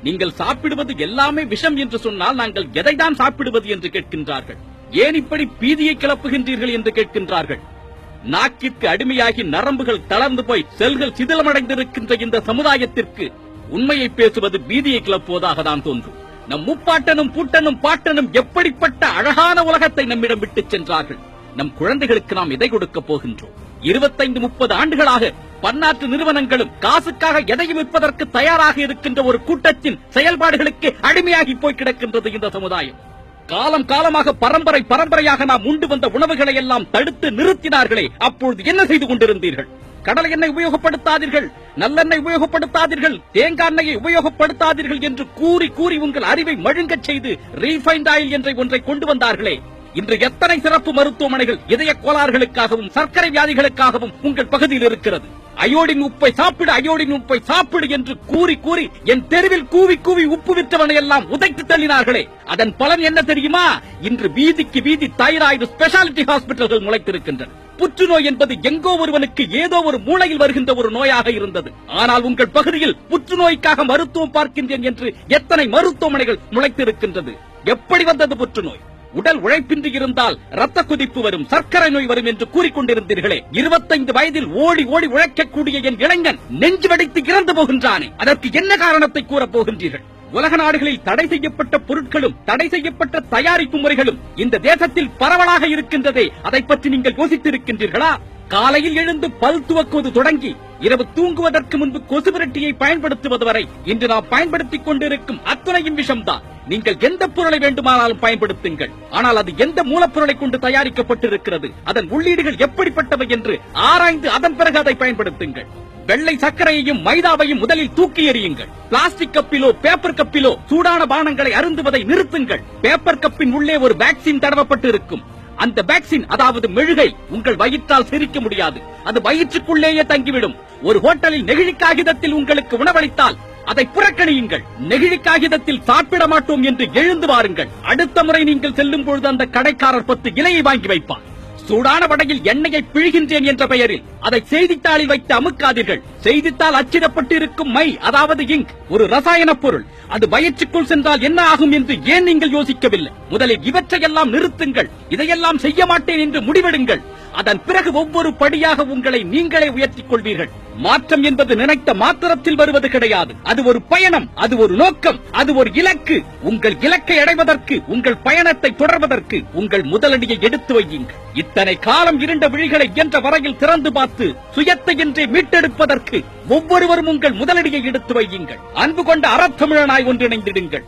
நீங்கள் சாப்பிடுவது எல்லாமே விஷம் என்று சொன்னால் நாங்கள் எதைதான் சாப்பிடுவது என்று கேட்கின்றார்கள். ஏன் இப்படி பீதியை கிளப்புகின்றீர்கள் என்று கேட்கின்றார்கள். நாக்கிற்கு அடிமையாகி நரம்புகள் தளர்ந்து போய் செல்கள் சிதிலமடைந்திருக்கின்ற இந்த சமுதாயத்திற்கு உண்மையை பேசுவது பீதியை கிளப்புவதாக தான் தோன்றும். நம் முப்பாட்டனும் பூட்டனும் பாட்டனும் எப்படிப்பட்ட அழகான உலகத்தை நம்மிடம் விட்டுச் சென்றார்கள். நம் குழந்தைகளுக்கு நாம் எதை கொடுக்க போகின்றோம்? 25-30 ஆண்டுகளாக பன்னாட்டு நிறுவனங்களும் காசுக்காக எதையும் விற்பதற்கு தயாராக இருக்கின்ற ஒரு கூட்டத்தின் செயல்பாடுகளுக்கு அடிமையாகி போய் கிடக்கின்றது இந்த சமுதாயம். காலம் காலமாக பரம்பரை பரம்பரையாக நாம் உண்டு வந்த உணவுகளை எல்லாம் தடுத்து நிறுத்தினார்களே, அப்பொழுது என்ன செய்து கொண்டிருந்தீர்கள்? கடலை எண்ணெய் உபயோகப்படுத்தாதீர்கள், நல்லெண்ணெய் உபயோகப்படுத்தாதீர்கள், தேங்காய் எண்ணெயை உபயோகப்படுத்தாதீர்கள் என்று கூறி கூறி உங்கள் அறிவை மழுங்கச் செய்து ரீஃபைண்ட் ஆயில் என்ற ஒன்றை கொண்டு வந்தார்களே. இன்று எத்தனை சிறப்பு மருத்துவமனைகள் இதய கோளாறுகளுக்காகவும் சர்க்கரை வியாதிகளுக்காகவும் உங்கள் பகுதியில் இருக்கிறது. அயோடின் உப்பை சாப்பிடு, அயோடின் உப்பை சாப்பிடு என்று கூறி கூறி என் தெருவில் கூவி கூவி உப்பு விற்றவனை எல்லாம் உதைத்து தள்ளினார்களே. அதன் பலன் என்ன தெரியுமா? இன்று வீதிக்கு வீதி தைராய்டு ஸ்பெஷாலிட்டி ஹாஸ்பிட்டல்கள் முளைத்திருக்கின்றன. புற்றுநோய் என்பது எங்கோ ஒருவனுக்கு ஏதோ ஒரு மூளையில் வருகின்ற ஒரு நோயாக இருந்தது. ஆனால் உங்கள் பகுதியில் புற்றுநோய்க்காக மருத்துவம் பார்க்கின்றேன் என்று எத்தனை மருத்துவமனைகள் முளைத்திருக்கின்றது. எப்படி வந்தது புற்றுநோய்? உடல் உழைப்பின்றி இருந்தால் ரத்த கொதிப்பு வரும், சர்க்கரை நோய் வரும் என்று கூறிக்கொண்டிருந்தீர்களே. 25 வயதில் ஓடி ஓடி உழைக்கக்கூடிய என் இளைஞன் நெஞ்சு வெடித்து இறந்து போகின்றானே, அதற்கு என்ன காரணத்தை கூறப் போகின்றீர்கள்? உலக நாடுகளில் தடை செய்யப்பட்ட பொருட்களும் தடை செய்யப்பட்ட தயாரிப்பு முறைகளும் இந்த தேசத்தில் பரவலாக இருக்கின்றதே, அதை பற்றி நீங்கள் யோசித்திருக்கின்றீர்களா? காலையில் எழுந்து பல் துவக்குவது தொடங்கி இரவு தூங்குவதற்கு முன்பு கொசுவிரட்டியை பயன்படுத்துவது வரை இன்று நாம் பயன்படுத்திக் கொண்டிருக்கும் அத்தனையும் விஷம்தான். நீங்கள் எந்த பொருளை வேண்டுமானாலும் பயன்படுத்துங்கள், ஆனால் அது எந்த மூலப்பொருளை கொண்டு தயாரிக்கப்பட்டிருக்கிறது, அதன் உள்ளீடுகள் எப்படிப்பட்டவை என்று ஆராய்ந்து அதன் பிறகு அதை பயன்படுத்துங்கள். வெள்ளை சர்க்கரையையும் மைதாவையும் முதலில் தூக்கி எறியுங்கள். பிளாஸ்டிக் கப்பிலோ பேப்பர் கப்பிலோ சூடான பானங்களை அருந்துவதை நிறுத்துங்கள். பேப்பர் கப்பின் உள்ளே ஒரு வேக்சின் தடவப்பட்டு இருக்கும். அந்த வேக்சின், அதாவது மெழுகை, உங்கள் வயிற்றால் செரிக்க முடியாது, அது வயிற்றுக்குள்ளேயே தங்கிவிடும். ஒரு ஹோட்டலில் நெகிழி காகிதத்தில் உங்களுக்கு உணவளித்தால் அதை புறக்கணியுங்கள். நெகிழி காகிதத்தில் சாப்பிட மாட்டோம் என்று எழுந்து வாருங்கள். அடுத்த முறை நீங்கள் செல்லும் பொழுது அந்த கடைக்காரர் 10 இலையை வாங்கி வைப்பார். சூடான வடையில் எண்ணெயை பிழிகின்றேன் என்ற பெயரில் அதை செய்தித்தாளில் வைத்து அமுக்காதீர்கள். செய்தித்தாள் அச்சிடப்பட்டிருக்கும் மை, அதாவது இங்க், ஒரு ரசாயன பொருள். அது வயிற்றுக்குள் சென்றால் என்ன ஆகும் என்று ஏன் நீங்கள் யோசிக்கவில்லை? முதலில் இவற்றையெல்லாம் நிறுத்துங்கள். இதையெல்லாம் செய்ய மாட்டேன் என்று முடிவெடுங்கள். அதன் பிறகு ஒவ்வொரு படியாக உங்களை நீங்களே உயர்த்திக் கொள்வீர்கள். மாற்றம் என்பது நினைத்த மாத்திரத்தில் வருவது கிடையாது. அது ஒரு பயணம், அது ஒரு நோக்கம், அது ஒரு இலக்கு. உங்கள் இலக்கை அடைவதற்கு, உங்கள் பயணத்தை தொடர்வதற்கு உங்கள் முதலடியை எடுத்து வையுங்கள். இத்தனை காலம் இருண்ட விழிகளை என்ற வரையில் திறந்து பார்த்து சுயத்தை என்றே மீட்டெடுப்பதற்கு ஒவ்வொருவரும் உங்கள் முதலடியை எடுத்து வையுங்கள். அன்பு கொண்ட அறத்தமிழனாய் ஒன்றிணைந்திடுங்கள்.